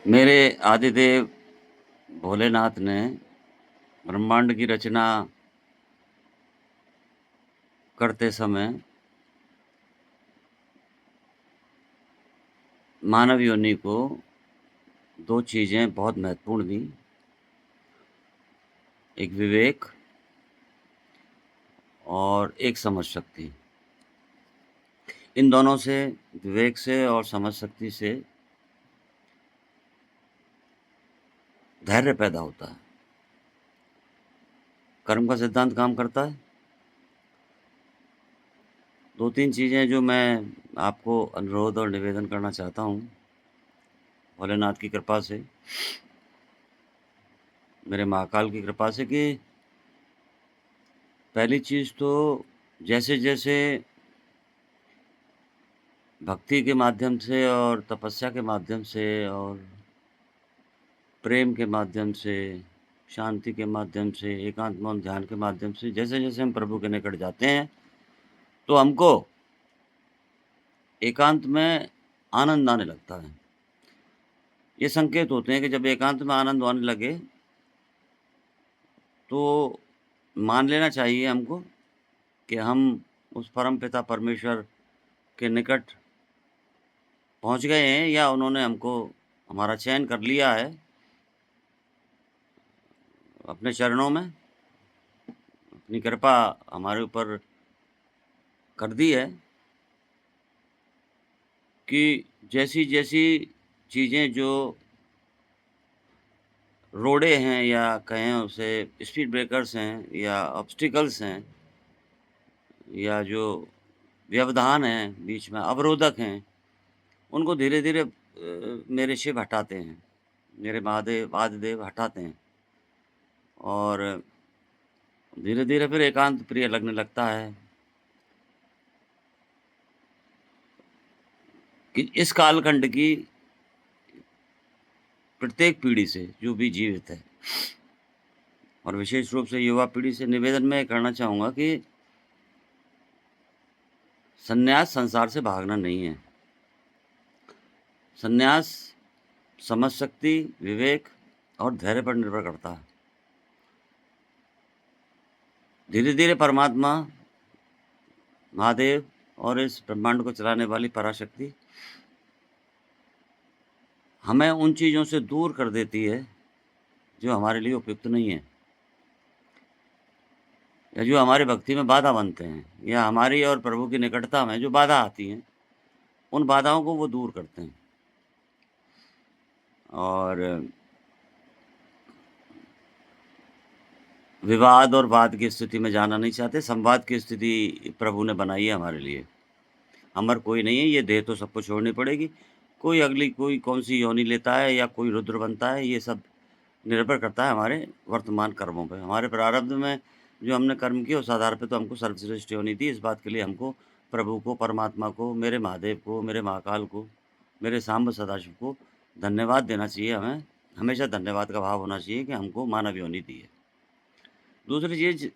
मेरे आदिदेव भोलेनाथ ने ब्रह्मांड की रचना करते समय मानव योनि को 2 चीज़ें बहुत महत्वपूर्ण दी। एक विवेक और एक समझ शक्ति। इन दोनों से, विवेक से और समझ शक्ति से धैर्य पैदा होता है। कर्म का सिद्धांत काम करता है। 2-3 चीज़ें जो मैं आपको अनुरोध और निवेदन करना चाहता हूँ, भोलेनाथ की कृपा से, मेरे महाकाल की कृपा से, कि पहली चीज़ तो जैसे-जैसे भक्ति के माध्यम से और तपस्या के माध्यम से और प्रेम के माध्यम से, शांति के माध्यम से, एकांत मौन ध्यान के माध्यम से जैसे-जैसे हम प्रभु के निकट जाते हैं, तो हमको एकांत में आनंद आने लगता है। ये संकेत होते हैं कि जब एकांत में आनंद आने लगे, तो मान लेना चाहिए हमको कि हम उस परमपिता परमेश्वर के निकट पहुँच गए हैं, या उन्होंने हमको हमारा चयन कर लिया है अपने चरणों में, अपनी कृपा हमारे ऊपर कर दी है कि जैसी-जैसी चीज़ें जो रोड़े हैं, या कहें उसे स्पीड ब्रेकर्स हैं, या ऑब्स्टिकल्स हैं, या जो व्यवधान हैं, बीच में अवरोधक हैं, उनको धीरे-धीरे मेरे शिव हटाते हैं, मेरे महादेव आदिदेव हटाते हैं, और धीरे-धीरे फिर एकांत प्रिय लगने लगता है कि इस कालखंड की प्रत्येक पीढ़ी से जो भी जीवित है, और विशेष रूप से युवा पीढ़ी से निवेदन मैं करना चाहूँगा कि संन्यास संसार से भागना नहीं है। संन्यास समझ शक्ति, विवेक और धैर्य पर निर्भर करता है। धीरे-धीरे परमात्मा, महादेव और इस ब्रह्मांड को चलाने वाली पराशक्ति हमें उन चीज़ों से दूर कर देती है, जो हमारे लिए उपयुक्त नहीं है, या जो हमारी भक्ति में बाधा बनते हैं, या हमारी और प्रभु की निकटता में जो बाधा आती हैं, उन बाधाओं को वो दूर करते हैं। और विवाद और वाद की स्थिति में जाना नहीं चाहते, संवाद की स्थिति प्रभु ने बनाई है हमारे लिए। अमर कोई नहीं है, ये देह तो सबको छोड़नी पड़ेगी। कोई अगली कोई कौन-सी योनि लेता है, या कोई रुद्र बनता है, ये सब निर्भर करता है हमारे वर्तमान कर्मों पे। हमारे प्रारब्ध में जो हमने कर्म किए, उस आधार पे तो हमको सर्वश्रेष्ठ योनि दी। इस बात के लिए हमको प्रभु को, परमात्मा को, मेरे महादेव को, मेरे महाकाल को, मेरे सांब सदाशिव को धन्यवाद देना चाहिए हमें। हमेशा धन्यवाद का भाव होना चाहिए कि हमको मानव योनि दी है। दूसरी चीज़,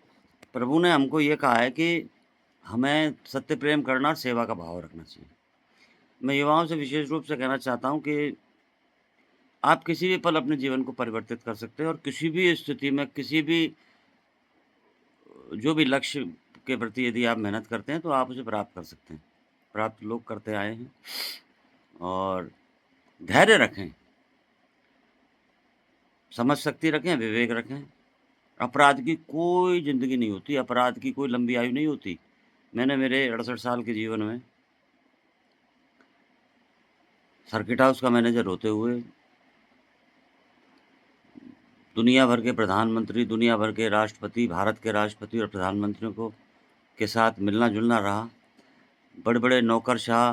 प्रभु ने हमको ये कहा है कि हमें सत्य, प्रेम, करुणा और सेवा का भाव रखना चाहिए। मैं युवाओं से विशेष रूप से कहना चाहता हूँ कि आप किसी भी पल अपने जीवन को परिवर्तित कर सकते हैं, और किसी भी स्थिति में, किसी भी जो भी लक्ष्य के प्रति यदि आप मेहनत करते हैं, तो आप उसे प्राप्त कर सकते हैं। प्राप्त लोग करते आए हैं। और धैर्य रखें, समझ शक्ति रखें, विवेक रखें। अपराध की कोई ज़िंदगी नहीं होती, अपराध की कोई लंबी आयु नहीं होती। मैंने मेरे 68 साल के जीवन में सर्किट हाउस का मैनेजर होते हुए दुनिया भर के प्रधानमंत्री, दुनिया भर के राष्ट्रपति, भारत के राष्ट्रपति और प्रधानमंत्रियों को के साथ मिलना-जुलना रहा। बड़े-बड़े नौकरशाह,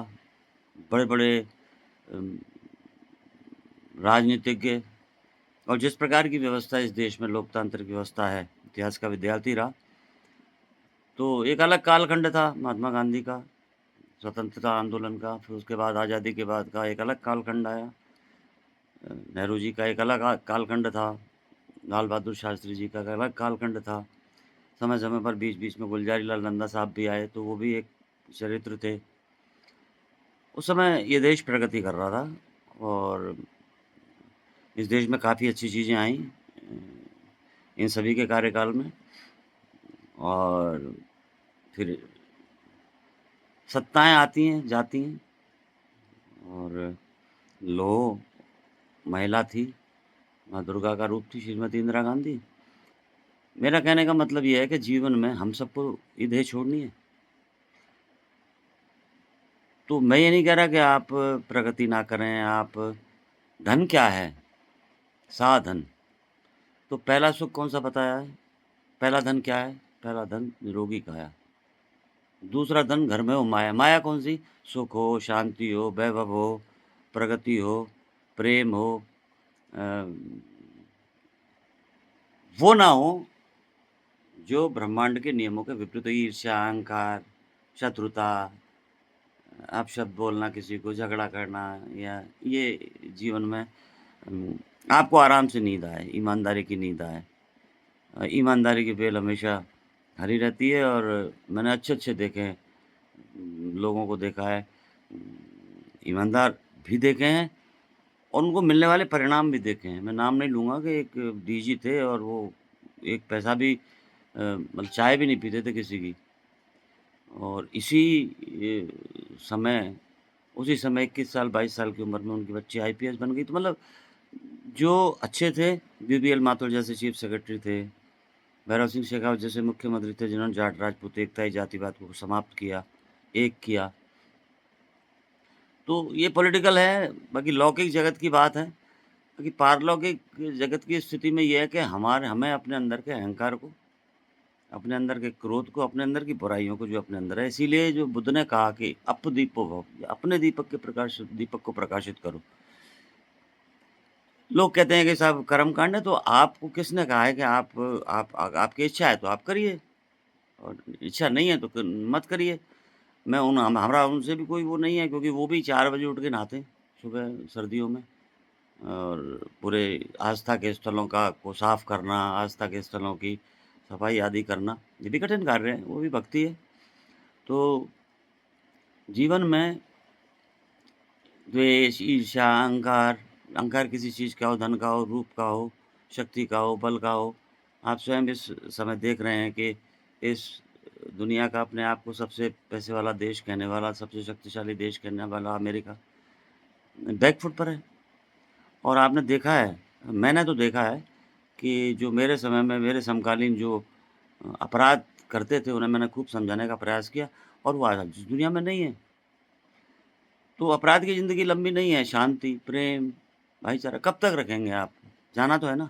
बड़े-बड़े अम, राजनीतिज्ञ, और जिस प्रकार की व्यवस्था इस देश में लोकतांत्रिक व्यवस्था है, इतिहास का विद्यार्थी रहा। तो एक अलग कालखंड था महात्मा गांधी का, स्वतंत्रता आंदोलन का, फिर उसके बाद आज़ादी के बाद का एक अलग कालखंड आया। नेहरू जी का एक अलग कालखंड था, लाल बहादुर शास्त्री जी का एक अलग कालखंड था। समय-समय पर बीच-बीच में गुलज़ारी लाल नंदा साहब भी आए, तो वो भी एक चरित्र थे। उस समय ये देश प्रगति कर रहा था, और इस देश में काफ़ी अच्छी चीज़ें आईं इन सभी के कार्यकाल में और फिर सत्ताएँ आती हैं, जाती हैं और लौह महिला थी, माँ दुर्गा का रूप थी श्रीमती इंदिरा गांधी। मेरा कहने का मतलब ये है कि जीवन में हम सबको ये देह छोड़नी है। तो मैं ये नहीं कह रहा कि आप प्रगति ना करें, आप धन क्या है? साधन। तो पहला सुख कौन-सा बताया है? पहला धन क्या है? पहला धन निरोगी काया। दूसरा धन घर में हो माया। माया कौन-सी? सुख हो, शांति हो, वैभव हो, प्रगति हो, प्रेम हो अ, वो ना हो जो ब्रह्मांड के नियमों के विपरीत हो। ईर्ष्या, अहंकार, शत्रुता, अपशब्द बोलना किसी को, झगड़ा करना या ये जीवन में आपको आराम से नींद आए, ईमानदारी की नींद आए। ईमानदारी की बेल हमेशा हरी रहती है और मैंने अच्छे-अच्छे देखे हैं, लोगों को देखा है, ईमानदार भी देखे हैं और उनको मिलने वाले परिणाम भी देखे हैं। मैं नाम नहीं लूँगा कि एक डीजी थे और वो एक पैसा भी मतलब चाय भी नहीं पीते थे किसी की और इसी समय उसी समय 21 साल, 22 साल की उम्र में उनकी बच्ची आईपीएस बन गई। तो मतलब जो अच्छे थे, बीबीएल माथुर जैसे चीफ सेक्रेटरी थे, भैरव सिंह शेखावत जैसे मुख्यमंत्री थे जिन्होंने जाट, राजपूत एकता, जातिवाद को समाप्त किया, एक किया। तो ये पॉलिटिकल है, बाकी लौकिक जगत की बात है। क्योंकि पारलौकिक जगत की स्थिति में ये है कि हमें अपने अंदर के अहंकार को, अपने अंदर के क्रोध को, अपने अंदर की बुराइयों को जो अपने अंदर है, इसीलिए जो बुद्ध ने कहा कि अपदीपो भव, अपने दीपक को प्रकाशित करो। लोग कहते हैं कि साहब कर्मकांड है, तो आपको किसने कहा है कि आपकी इच्छा है तो आप करिए और इच्छा नहीं है तो मत करिए। मैं उन हमारा उनसे भी कोई वो नहीं है क्योंकि वो भी 4 बजे उठ के नहाते हैं, सुबह सर्दियों में और पूरे आस्था के स्थलों को साफ करना, आस्था के स्थलों की सफाई आदि करना, ये भी कठिन कार्य है, वो भी भक्ति है। तो जीवन में द्वेष, ईर्ष्या, अहंकार किसी चीज़ का हो, धन का हो, रूप का हो, शक्ति का हो, बल का हो। आप स्वयं इस समय देख रहे हैं कि इस दुनिया का अपने आप को सबसे पैसे वाला देश कहने वाला, सबसे शक्तिशाली देश कहने वाला अमेरिका बैक फुट पर है। और आपने देखा है, मैंने तो देखा है कि जो मेरे समय में मेरे समकालीन जो अपराध करते थे, उन्हें मैंने खूब समझाने का प्रयास किया और वो आज इस दुनिया में नहीं है। तो अपराध की ज़िंदगी लंबी नहीं है, शांति, प्रेम, भाईचारा कब तक रखेंगे आप? जाना तो है ना।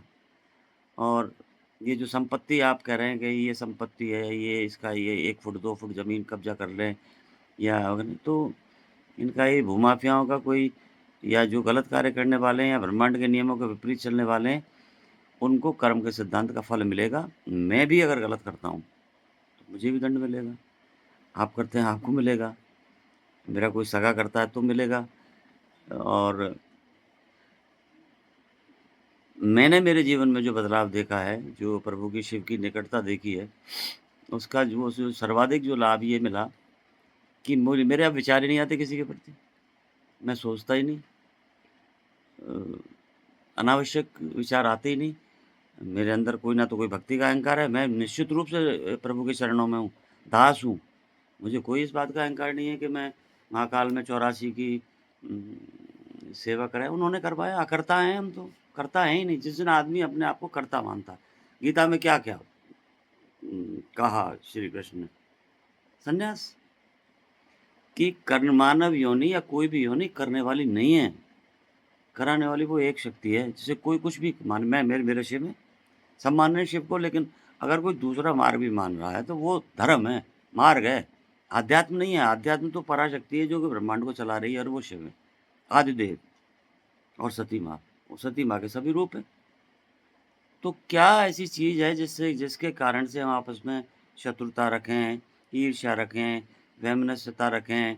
और ये जो संपत्ति आप कह रहे हैं कि ये संपत्ति है, ये इसका ये 1 फुट 2 फुट ज़मीन कब्ज़ा कर लें या अगर तो इनका ये भूमाफियाओं का कोई या जो गलत कार्य करने वाले हैं या ब्रह्मांड के नियमों के विपरीत चलने वाले हैं, उनको कर्म के सिद्धांत का फल मिलेगा। मैं भी अगर गलत करता हूँ, तो मुझे भी दंड मिलेगा। आप करते हैं, आपको मिलेगा। मेरा कोई सगा करता है तो मिलेगा और मैंने मेरे जीवन में जो बदलाव देखा है, जो प्रभु की शिव की निकटता देखी है, उसका जो सर्वाधिक जो लाभ ये मिला कि मेरे अब विचार ही नहीं आते किसी के प्रति। मैं सोचता ही नहीं। अ, अनावश्यक विचार आते ही नहीं। मेरे अंदर कोई ना तो कोई भक्ति का अहंकार है, मैं निश्चित रूप से प्रभु के चरणों में हूँ, दास हूँ। मुझे कोई इस बात का अहंकार नहीं है कि मैं महाकाल में 84 की सेवा कराएँ, उन्होंने करवाया, करता हैं हम तो, करता है ही नहीं। जिस दिन आदमी अपने आप को कर्ता मानता है। गीता में क्या-क्या कहा श्री कृष्ण ने? संन्यास कि मानव योनि या कोई भी योनि करने वाली नहीं है। कराने वाली वो एक शक्ति है, जिसे कोई कुछ भी मान मैं मेरे शिव में सब मान रहे हैं शिव को, लेकिन अगर कोई दूसरा मार्ग भी मान रहा है, तो वो धर्म है, मार्ग है। आध्यात्म नहीं है, आध्यात्म तो पराशक्ति है जो कि ब्रह्मांड को चला रही है और वो शिव है, आदिदेव और सती माँ। वो सती माँ के सभी रूप हैं। तो क्या ऐसी चीज़ है जिसके कारण से हम आपस में शत्रुता रखें, ईर्ष्या रखें, वैमनस्यता रखें,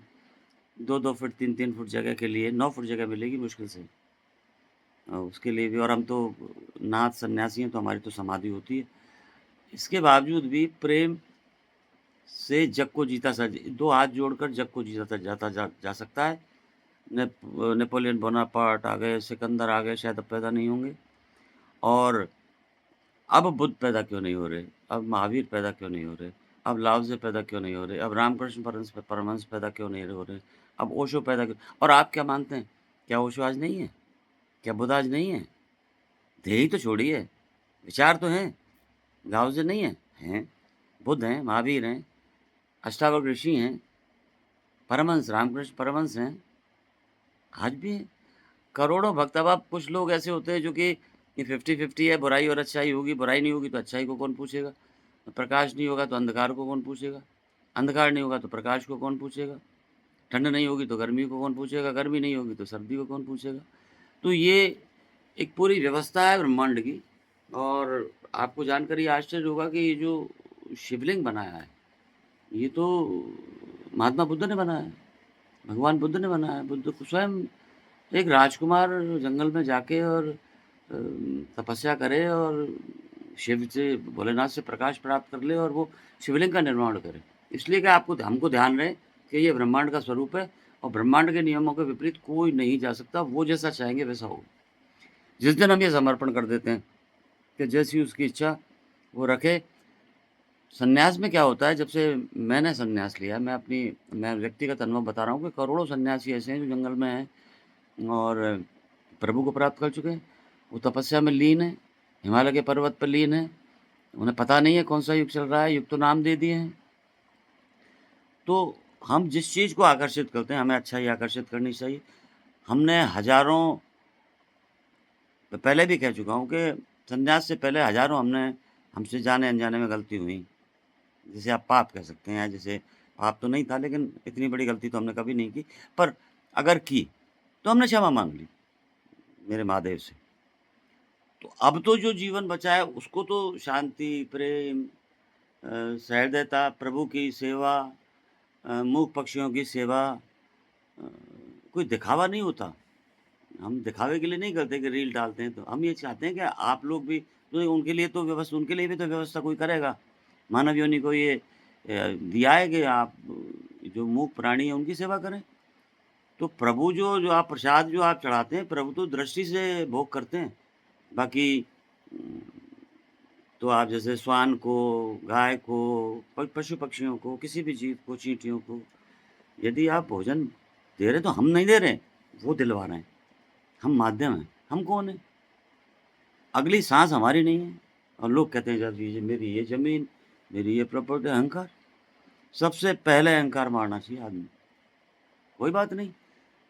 2-2 फुट 3-3 फुट जगह के लिए 9 फुट जगह मिलेगी मुश्किल से। उसके लिए भी और हम तो नाथ सन्यासी हैं तो हमारी तो समाधि होती है। इसके बावजूद भी प्रेम से जग को जीता 2 हाथ जोड़कर जग को जीता जा सकता है। नेपोलियन बोनापार्ट आ गए, सिकंदर आ गए, शायद अब पैदा नहीं होंगे। और अब बुद्ध पैदा क्यों नहीं हो रहे? अब महावीर पैदा क्यों नहीं हो रहे? अब लाओज़े पैदा क्यों नहीं हो रहे? अब रामकृष्ण परमहंस पैदा क्यों नहीं हो रहे? अब ओशो पैदा क्यों, और आप क्या मानते हैं? क्या ओशो आज नहीं है? क्या बुद्ध आज नहीं है? ध्येय तो छोड़िए, विचार तो हैं। लाओज़े नहीं है? हैं। बुद्ध हैं, महावीर हैं, अष्टावक्र ऋषि हैं, परमहंस रामकृष्ण परमहंस हैं, आज भी हैं। करोड़ों भक्त। अब आप कुछ लोग ऐसे होते हैं जो कि ये 50-50 है, बुराई और अच्छाई होगी, बुराई नहीं होगी तो अच्छाई को कौन पूछेगा? प्रकाश नहीं होगा तो अंधकार को कौन पूछेगा? अंधकार नहीं होगा तो प्रकाश को कौन पूछेगा? ठंड नहीं होगी तो गर्मी को कौन पूछेगा? गर्मी नहीं होगी तो सर्दी को कौन पूछेगा? तो ये एक पूरी व्यवस्था है ब्रह्मांड की। और आपको जानकर ये आश्चर्य होगा कि ये जो शिवलिंग बनाया है, ये तो महात्मा बुद्ध ने बनाया है, भगवान बुद्ध ने बनाया है। बुद्ध को स्वयं एक राजकुमार जंगल में जाके और तपस्या करे और शिव से, भोलेनाथ से प्रकाश प्राप्त कर ले और वो शिवलिंग का निर्माण करे। इसलिए कि आपको हमको ध्यान रहे कि ये ब्रह्मांड का स्वरूप है और ब्रह्मांड के नियमों के विपरीत कोई नहीं जा सकता, वो जैसा चाहेंगे वैसा होगा। जिस दिन हम ये समर्पण कर देते हैं कि जैसी उसकी इच्छा वो रखे। सन्यास में क्या होता है, जब से मैंने सन्यास लिया, मैं व्यक्तिगत अनुभव बता रहा हूँ कि करोड़ों सन्यासी ऐसे हैं जो जंगल में हैं और प्रभु को प्राप्त कर चुके हैं। वो तपस्या में लीन हैं, हिमालय के पर्वत पर लीन हैं। उन्हें पता नहीं है कौन-सा युग चल रहा है, युग तो नाम दे दिए हैं। तो हम जिस चीज़ को आकर्षित करते हैं, हमें अच्छाई आकर्षित करनी चाहिए। हमने हज़ारों, मैं पहले भी कह चुका हूँ कि सन्यास से पहले हज़ारों हमसे जाने-अनजाने में गलती हुई। जिसे आप पाप कह सकते हैं, जिसे पाप तो नहीं था लेकिन इतनी बड़ी गलती तो हमने कभी नहीं की। पर अगर की, तो हमने क्षमा माँग ली मेरे महादेव से। तो अब तो जो जीवन बचा है उसको तो शांति, प्रेम, सहृदयता, प्रभु की सेवा, मूक पक्षियों की सेवा, अ, कोई दिखावा नहीं होता। हम दिखावे के लिए नहीं करते कि रील डालते हैं तो। हम ये चाहते हैं कि आप लोग भी, तो उनके लिए भी तो व्यवस्था कोई करेगा। मानव योनि को ये दिया है कि आप जो मूक प्राणी हैं उनकी सेवा करें। तो प्रभु जो आप चढ़ाते हैं, प्रभु तो दृष्टि से भोग करते हैं। बाकी उम, तो आप जैसे श्वान को, गाय को, पशु-पक्षियों को, किसी भी जीव को, चींटियों को, यदि आप भोजन दे रहे हैं तो हम नहीं दे रहे हैं, वो दिलवा रहे हैं। हम माध्यम हैं। हम कौन हैं? अगली साँस हमारी नहीं है और लोग कहते हैं जब ये मेरी ये ज़मीन, मेरी ये प्रॉपर्टी, अहंकार। सबसे पहले अहंकार मारना चाहिए आदमी। कोई बात नहीं,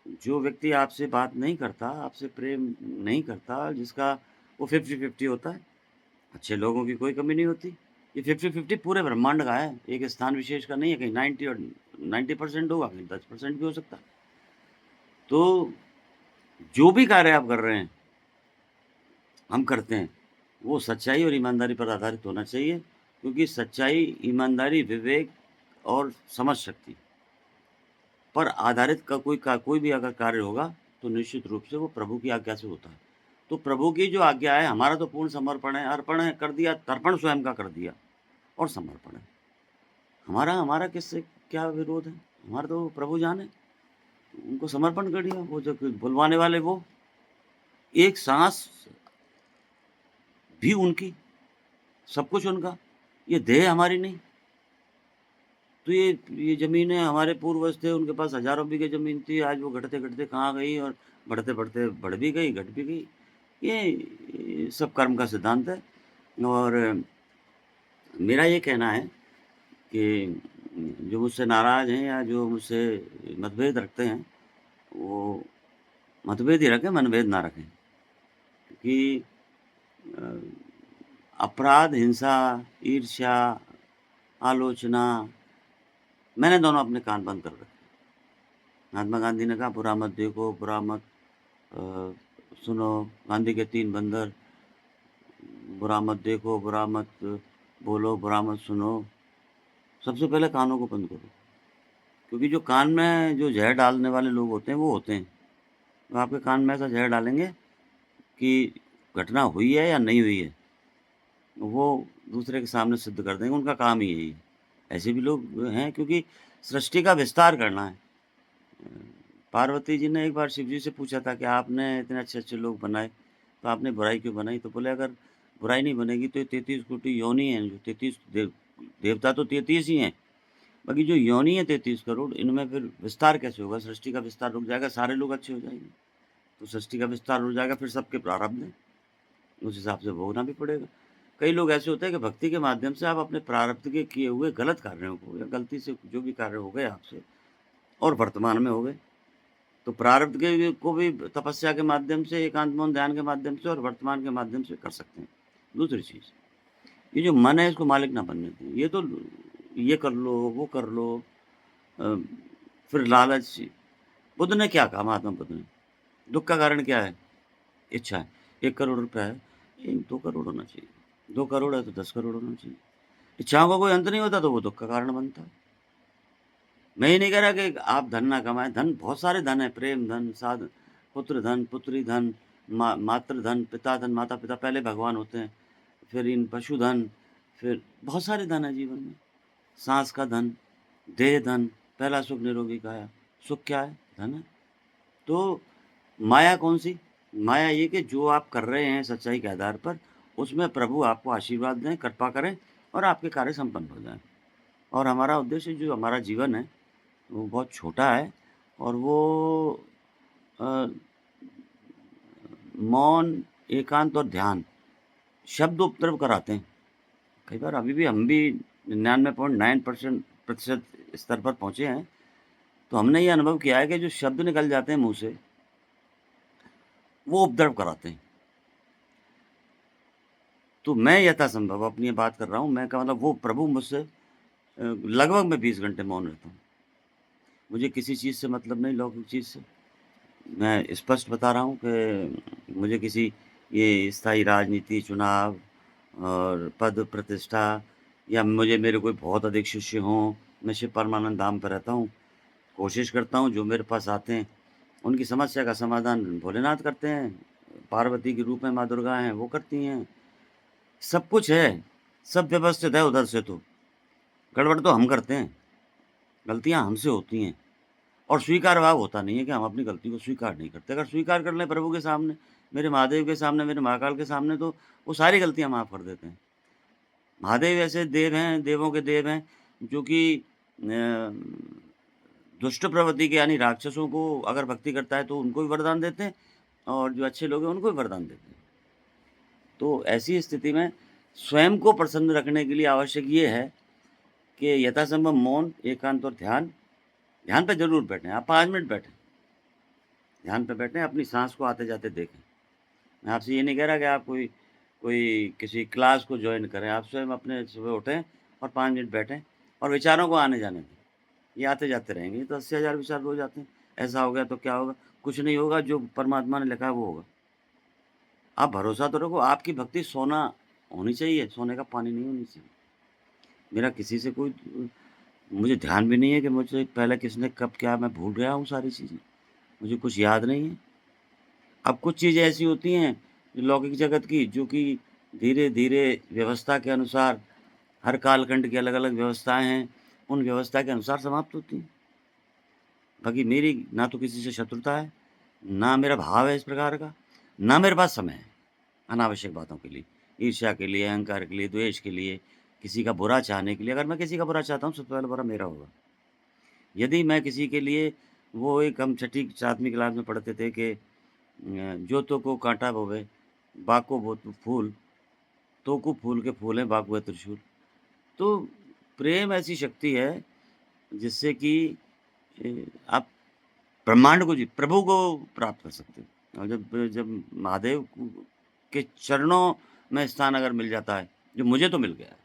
जो व्यक्ति आपसे बात नहीं करता, आपसे प्रेम नहीं करता, जिसका वो 50-50 होता है, अच्छे लोगों की कोई कमी नहीं होती। ये 50-50 पूरे ब्रह्मांड का है, एक स्थान विशेष का नहीं है, कहीं 90% होगा, कहीं 10% भी हो सकता है। तो जो भी कार्य आप कर रहे हैं, हम करते हैं, वो सच्चाई और ईमानदारी पर आधारित होना चाहिए, क्योंकि सच्चाई, ईमानदारी, विवेक और समझ शक्ति पर आधारित कोई भी अगर कार्य होगा, तो निश्चित रूप से वो प्रभु की आज्ञा से होता है। तो प्रभु की जो आज्ञा है, हमारा तो पूर्ण समर्पण है, अर्पण है, कर दिया, तर्पण स्वयं का कर दिया और समर्पण है। हमारा हमारा किससे क्या विरोध है? हमारा तो प्रभु जाने, उनको समर्पण कर दिया, वो जो बुलवाने वाले वो, एक साँस भी उनकी, सब कुछ उनका, ये देह हमारी नहीं। तो ये ज़मीनें हमारे पूर्वज थे, उनके पास हज़ारों बीघे ज़मीन थी, आज वो घटते-घटते कहाँ गई और बढ़ते-बढ़ते बढ़ भी गई, घट भी गई। ये सब कर्म का सिद्धांत है। और मेरा ये कहना है कि जो मुझसे नाराज़ हैं या जो मुझसे मतभेद रखते हैं, वो मतभेद ही रखें, मनभेद ना रखें। क्योंकि अ, अपराध, हिंसा, ईर्ष्या, आलोचना, मैंने दोनों अपने कान बंद कर रखे। महात्मा गांधी ने कहा, बुरा मत देखो, बुरा मत अ, सुनो। गांधी के 3 बंदर, बुरा मत देखो, बुरा मत बोलो, बुरा मत सुनो। सबसे पहले कानों को बंद करो, क्योंकि जो कान में जो ज़हर डालने वाले लोग होते हैं, वो होते हैं। वो आपके कान में ऐसा ज़हर डालेंगे कि घटना हुई है या नहीं हुई है, वो दूसरे के सामने सिद्ध कर देंगे, उनका काम ही यही है। ऐसे भी लोग हैं, क्योंकि सृष्टि का विस्तार करना है। पार्वती जी ने एक बार शिव जी से पूछा था कि आपने इतने अच्छे-अच्छे लोग बनाए, तो आपने बुराई क्यों बनाई? तो बोले अगर बुराई नहीं बनेगी तो ये 33 कोटि योनि हैं, जो 33 देवता तो 33 ही हैं, बाकी जो योनि है 33 करोड़, इनमें फिर विस्तार कैसे होगा? सृष्टि का विस्तार रुक जाएगा, सारे लोग अच्छे हो जाएंगे। तो सृष्टि का विस्तार हो जाएगा, फिर सबके प्रारब्ध हैं, उस हिसाब से भोगना भी पड़ेगा। कई लोग ऐसे होते हैं कि भक्ति के माध्यम से आप अपने प्रारब्ध के किए हुए गलत कार्यों को या गलती से जो भी कार्य हो गए आपसे और वर्तमान में हो गए, तो प्रारब्ध के को भी तपस्या के माध्यम से, एकांत मौन ध्यान के माध्यम से और वर्तमान के माध्यम से कर सकते हैं। दूसरी चीज़, ये जो मन है इसको मालिक ना बनने दें। ये तो ये कर लो, वो कर लो, अ, फिर लालच। बुद्ध ने क्या कहा, महात्मा बुद्ध ने? दुःख का कारण क्या है? इच्छा है। 1 करोड़ रुपया है, ये 2 करोड़ होना चाहिए। 2 करोड़ है तो 10 करोड़ होना चाहिए। इच्छाओं का कोई अंत नहीं होता तो वो दुःख का कारण बनता है। मैं ये नहीं कह रहा कि आप धन ना कमाएँ, धन बहुत सारे धन है, प्रेम धन, पुत्र धन, पुत्री धन, मातृ धन, पिता धन, माता-पिता पहले भगवान होते हैं, फिर इन पशुधन, फिर बहुत सारे धन है जीवन में। साँस का धन, देह धन, पहला सुख निरोगी काया। सुख क्या है? धन है। तो माया कौन-सी? माया ये कि जो आप कर रहे हैं सच्चाई के आधार पर, उसमें प्रभु आपको आशीर्वाद दें, कृपा करें और आपके कार्य संपन्न हो जाएँ। और हमारा उद्देश्य जो हमारा जीवन है, वो बहुत छोटा है और वो अ, मौन, एकांत और ध्यान, शब्द उपद्रव कराते हैं। कई बार अभी भी हम भी 99.9% प्रतिशत स्तर पर पहुँचे हैं, तो हमने ये अनुभव किया है कि जो शब्द निकल जाते हैं मुँह से, वो उपद्रव कराते हैं। तो मैं यथासंभव अपनी ये बात कर रहा हूँ, मैं का मतलब वो प्रभु मुझसे लगभग मैं 20 घंटे मौन रहता हूँ। मुझे किसी चीज़ से मतलब नहीं, लौकिक चीज़ से। मैं स्पष्ट बता रहा हूँ कि मुझे किसी ये स्थायी राजनीति, चुनाव और पद प्रतिष्ठा या मुझे मेरे कोई बहुत अधिक शिष्य हों, मैं शिव परमानंद धाम पे रहता हूँ। कोशिश करता हूँ जो मेरे पास आते हैं, उनकी समस्या का समाधान भोलेनाथ करते हैं, पार्वती के रूप में माँ दुर्गा हैं, वो करती हैं। सब कुछ है, सब व्यवस्थित है उधर से तो। गड़बड़ तो हम करते हैं, गलतियाँ हमसे होती हैं और स्वीकार भाव होता नहीं है कि हम अपनी गलती को स्वीकार नहीं करते। अगर स्वीकार कर लें प्रभु के सामने, मेरे महादेव के सामने, मेरे महाकाल के सामने तो वो सारी गलतियाँ माफ़ कर देते हैं। महादेव ऐसे देव हैं, देवों के देव हैं, जो कि दुष्ट प्रवृत्ति के यानी राक्षसों को अगर भक्ति करता है तो उनको भी वरदान देते हैं और जो अच्छे लोग हैं उनको भी वरदान देते हैं। तो ऐसी स्थिति में स्वयं को प्रसन्न रखने के लिए आवश्यक ये है कि यथासंभव मौन, एकांत और ध्यान, ध्यान पे ज़रूर बैठें। आप 5 मिनट बैठें, ध्यान पे बैठें, अपनी साँस को आते-जाते देखें। मैं आपसे ये नहीं कह रहा कि आप कोई कोई किसी क्लास को जॉइन करें। आप स्वयं अपने सुबह उठें और 5 मिनट बैठें और विचारों को आने-जाने दें। ये आते-जाते रहेंगे, ये तो 80,000 विचार रोज़ आते हैं। ऐसा हो गया तो क्या होगा? कुछ नहीं होगा, जो परमात्मा ने लिखा है वो होगा। आप भरोसा तो रखो, आपकी भक्ति सोना होनी चाहिए, सोने का पानी नहीं होनी चाहिए। मेरा किसी से कोई मुझे ध्यान भी नहीं है कि मुझसे पहले किसने कब क्या मैं भूल गया हूँ सारी चीज़ें। मुझे कुछ याद नहीं है। अब कुछ चीज़ें ऐसी होती हैं लौकिक जगत की जो कि धीरे-धीरे व्यवस्था के अनुसार हर कालखंड की अलग-अलग व्यवस्थाएँ हैं, उन व्यवस्था के अनुसार समाप्त होती हैं। बाकी मेरी ना तो किसी से शत्रुता है, ना मेरा भाव है इस प्रकार का, ना मेरे पास समय है अनावश्यक बातों के लिए, ईर्ष्या के लिए, अहंकार के लिए, द्वेष के लिए, किसी का बुरा चाहने के लिए। अगर मैं किसी का बुरा चाहता हूँ, सबसे पहले बुरा मेरा होगा। यदि मैं किसी के लिए वो एक हम छठी 7वीं क्लास में पढ़ते थे कि "जो को काँटा बोवे, बाको बो फूल, तोकू फूल के फूल हैं, बाकू है त्रिशूल।" तो प्रेम ऐसी शक्ति है जिससे कि आप ब्रह्मांड को जी प्रभु को प्राप्त कर सकते हो। और जब जब महादेव के चरणों में स्थान अगर मिल जाता है, जो मुझे तो मिल गया है।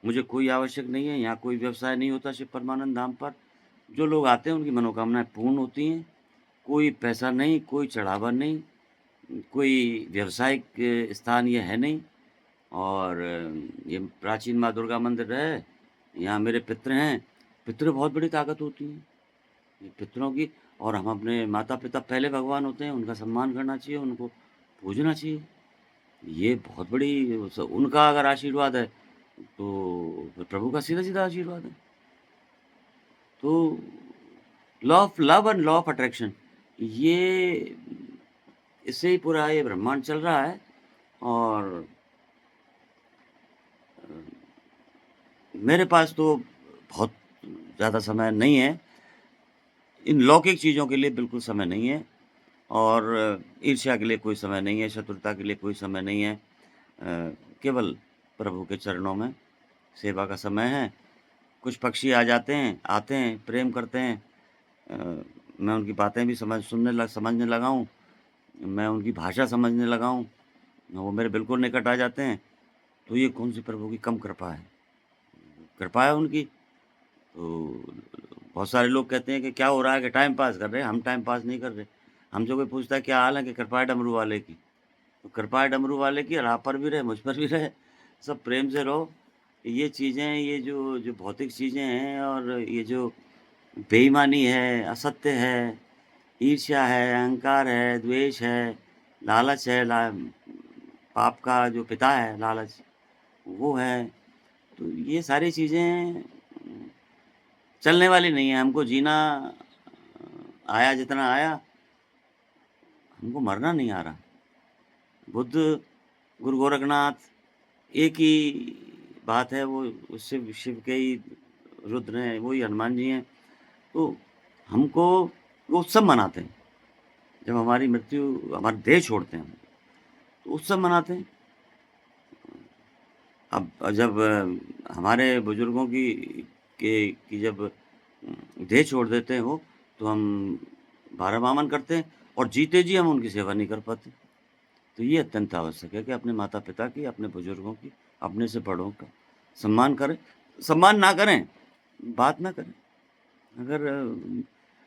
मुझे कोई आवश्यक नहीं है, यहाँ कोई व्यवसाय नहीं होता शिव परमानंद धाम पर। जो लोग आते हैं उनकी मनोकामनाएँ पूर्ण होती हैं। कोई पैसा नहीं, कोई चढ़ावा नहीं, कोई व्यावसायिक स्थान ये है नहीं और ये प्राचीन माँ दुर्गा मंदिर है, यहाँ मेरे पितृ हैं। पितृ बहुत बड़ी ताकत होती है। ये पितरों की और हम अपने माता-पिता पहले भगवान होते हैं, उनका सम्मान करना चाहिए, उनको पूजना चाहिए। ये बहुत बड़ी उनका अगर आशीर्वाद है, तो फिर प्रभु का सीधा-सीधा आशीर्वाद है। तो law of love and law of attraction, ये इससे ही पूरा ये ब्रह्मांड चल रहा है। और अ, मेरे पास तो बहुत ज़्यादा समय नहीं है, इन लौकिक चीज़ों के लिए बिल्कुल समय नहीं है, और ईर्ष्या के लिए कोई समय नहीं है, शत्रुता के लिए कोई समय नहीं है। केवल प्रभु के चरणों में सेवा का समय है। कुछ पक्षी आ जाते हैं, आते हैं, प्रेम करते हैं। अ, मैं उनकी बातें भी समझने लगा हूँ, मैं उनकी भाषा समझने लगा हूँ, वो मेरे बिल्कुल निकट आ जाते हैं। तो ये कौन-सी प्रभु की कम कृपा है, कृपा है उनकी। तो बहुत सारे लोग कहते हैं कि क्या हो रहा है, कि टाइम पास कर रहे हैं, हम टाइम पास नहीं कर रहे। हमसे कोई पूछता है क्या हाल है, कि कृपा है डमरू वाले की। तो कृपा है डमरू वाले की, और आप पर भी रहे, मुझ पर भी रहे, सब प्रेम से रहो। ये चीज़ें, ये जो जो भौतिक चीज़ें हैं, और ये जो बेईमानी है, असत्य है, ईर्ष्या है, अहंकार है, द्वेष है, लालच है, पाप का जो पिता है लालच, वो है। तो ये सारी चीज़ें चलने वाली नहीं है। हमको जीना आया जितना आया, हमको मरना नहीं आ रहा। बुद्ध, गुरु गोरखनाथ, एक ही बात है, वो शिव शिव के ही रुद्र हैं, वही हनुमान जी हैं। तो हमको वो उत्सव मनाते हैं, जब हमारी मृत्यु, हमारा देह छोड़ते हैं हम, तो उत्सव मनाते हैं। अब जब हमारे बुजुर्गों की जब देह छोड़ देते हैं वो, तो हम भारमामन करते हैं, और जीते जी हम उनकी सेवा नहीं कर पाते। तो ये अत्यंत आवश्यक है कि अपने माता-पिता की, अपने बुजुर्गों की, अपने से बड़ों का सम्मान करें। सम्मान ना करें, बात ना करें। अगर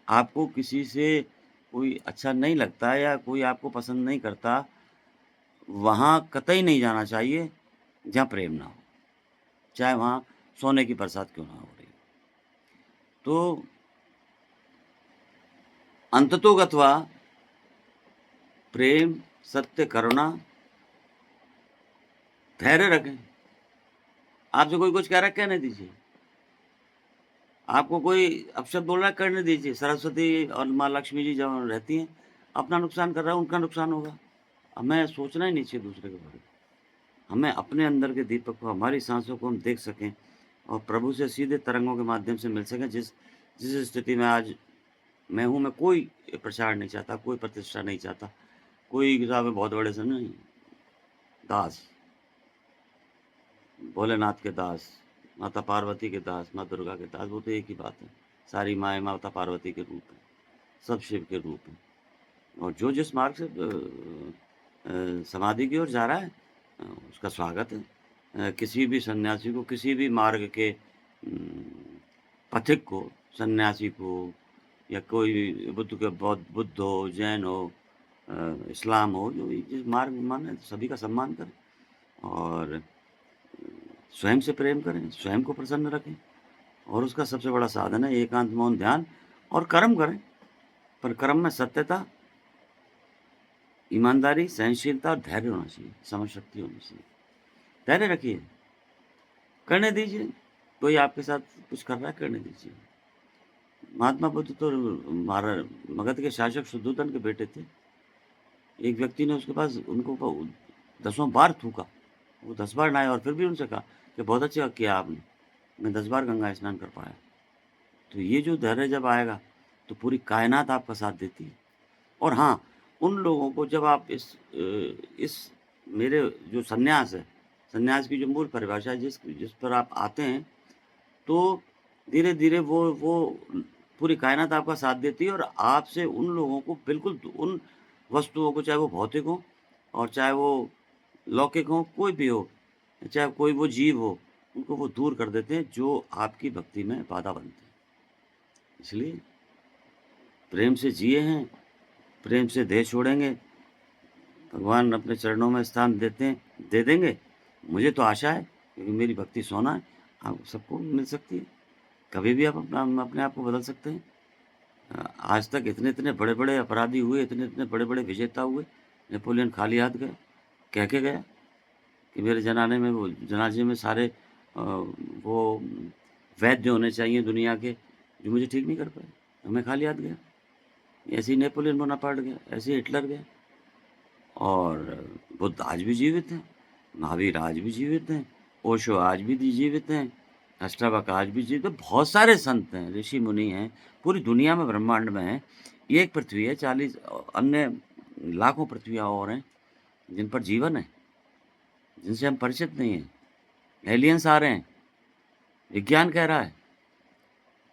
आपको किसी से कोई अच्छा नहीं लगता, या कोई आपको पसंद नहीं करता, वहाँ कतई नहीं जाना चाहिए जहाँ प्रेम ना हो, चाहे वहाँ सोने की बरसात क्यों ना हो रही हो। तो अंततो गत्वा प्रेम, सत्य, करुणा, धैर्य रखें। आपसे कोई कुछ कह रहा है, कहने दीजिए। आपको कोई अपशब्द बोल रहा है, करने दीजिए। सरस्वती और माँ लक्ष्मी जी जब रहती हैं, अपना नुकसान कर रहा है, उनका नुकसान होगा। हमें सोचना ही नहीं चाहिए दूसरे के बारे में। हमें अपने अंदर के दीपक को, हमारी साँसों को हम देख सकें, और प्रभु से सीधे तरंगों के माध्यम से मिल सकें। जिस जिस स्थिति में आज मैं हूँ, मैं कोई प्रचार नहीं चाहता, कोई प्रतिष्ठा नहीं चाहता, कोई किताब में बहुत बड़े से नहीं, दास, भोलेनाथ के दास, माता पार्वती के दास, माँ दुर्गा के दास, वो तो एक ही बात है। सारी माएँ माता पार्वती के रूप हैं, सब शिव के रूप हैं। और जो जिस मार्ग से समाधि की ओर जा रहा है, उसका स्वागत है। किसी भी सन्यासी को, किसी भी मार्ग के पथिक को, सन्यासी को, या कोई बुद्ध के बुद्ध हो, जैन हो, इस्लाम हो, जो भी जिस मार्ग में माने, सभी का सम्मान करें, और स्वयं से प्रेम करें, स्वयं को प्रसन्न रखें, और उसका सबसे बड़ा साधन है एकांत, मौन, ध्यान, और कर्म करें। पर कर्म में सत्यता, ईमानदारी, सहनशीलता और धैर्य होना चाहिए, समझ शक्ति होनी चाहिए। धैर्य रखिए, करने दीजिए। कोई आपके साथ कुछ कर रहा है, करने दीजिए। महात्मा बुद्ध तो मगध के शासक शुद्धोधन के बेटे थे। एक व्यक्ति ने उसके पास उनको 10 बार थूका। वो 10 बार नहाए, और फिर भी उनसे कहा कि बहुत अच्छा किया आपने, मैं 10 बार गंगा स्नान कर पाया। तो ये जो धैर्य जब आएगा, तो पूरी कायनात आपका साथ देती है। और हाँ, उन लोगों को जब आप इस मेरे जो सन्यास है, सन्यास की जो मूल परिभाषा है, जिस जिस पर आप आते हैं, तो धीरे-धीरे वो पूरी कायनात आपका साथ देती है, और आपसे उन लोगों को बिल्कुल उन वस्तुओं को, चाहे वो भौतिक हो, और चाहे वो लौकिक हो, कोई भी हो, चाहे कोई वो जीव हो, उनको वो दूर कर देते हैं, जो आपकी भक्ति में बाधा बनते हैं। इसलिए प्रेम से जिए हैं, प्रेम से देह छोड़ेंगे, भगवान अपने चरणों में स्थान दे देंगे। मुझे तो आशा है, क्योंकि मेरी भक्ति सोना है, आप सबको मिल सकती है। कभी भी आप अपने आप को बदल सकते हैं। आज तक इतने-इतने बड़े-बड़े अपराधी हुए, इतने-इतने बड़े-बड़े विजेता हुए। नेपोलियन खाली हाथ गया, कह के गया कि मेरे जनाजे में सारे वो वैद्य होने चाहिए दुनिया के, जो मुझे ठीक नहीं कर पाए। हमें खाली हाथ गया। ऐसे ही नेपोलियन बोनापार्ट गया, ऐसे ही हिटलर गया और बुद्ध आज भी जीवित हैं, महावीर आज भी जीवित हैं, ओशो आज भी जीवित हैं, अष्टावक्र आज भी जीवित हैं, बहुत सारे संत हैं, ऋषि-मुनि हैं, पूरी दुनिया में, ब्रह्मांड में हैं। ये एक पृथ्वी है, 40 अन्य लाखों पृथ्वियाँ और हैं, जिन पर जीवन है, जिनसे हम परिचित नहीं हैं। एलियंस आ रहे हैं, विज्ञान कह रहा है।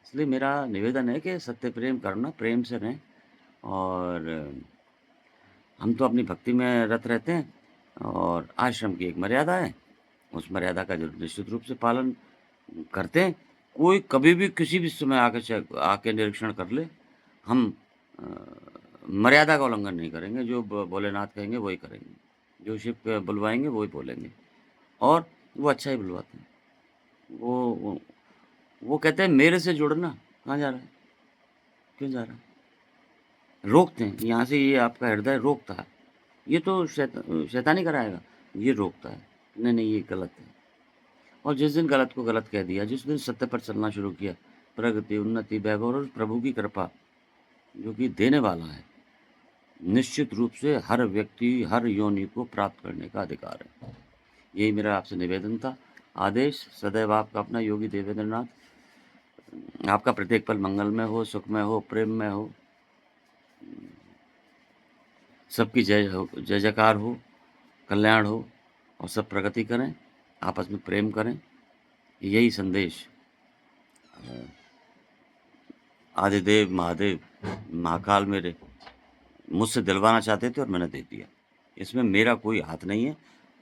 इसलिए मेरा निवेदन है कि सत्य प्रेम करना, प्रेम से रहें और हम तो अपनी भक्ति में रत रहते हैं और आश्रम की एक मर्यादा है, उस मर्यादा का ज़रूर निश्चित रूप से पालन करते हैं। कोई कभी भी किसी भी समय आके निरीक्षण कर ले, हम अ, मर्यादा का उल्लंघन नहीं करेंगे, जो भोलेनाथ कहेंगे वही करेंगे, जो शिव बुलवाएँगे वही बोलेंगे और वो अच्छा ही बुलवाते हैं। वो वो कहते हैं मेरे से जुड़ना, कहाँ जा रहा है? क्यों जा रहा है? रोकते हैं, यहाँ से ये आपका हृदय रोकता है। ये तो शैतानी कराएगा, ये रोकता है। नहीं, नहीं ये गलत है। और जिस दिन गलत को गलत कह दिया, जिस दिन सत्य पर चलना शुरू किया, प्रगति, उन्नति, वैभव और प्रभु की कृपा जो कि देने वाला है, निश्चित रूप से हर व्यक्ति, हर योनि को प्राप्त करने का अधिकार है। यही मेरा आपसे निवेदन था। आदेश सदैव आपका अपना योगी देवेंद्र नाथ। आपका प्रत्येक पल मंगलमय हो, सुखमय हो, प्रेम में हो। सबकी जय जयकार हो, कल्याण हो और सब प्रगति करें, आपस में प्रेम करें। यही संदेश आदिदेव, महादेव, महाकाल मेरे मुझसे दिलवाना चाहते थे और मैंने दे दिया। इसमें मेरा कोई हाथ नहीं है।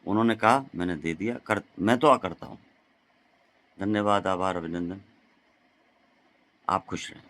उन्होंने कहा, मैंने दे दिया। मैं तो करता हूँ। धन्यवाद, आभार, अभिनंदन। आप खुश रहें।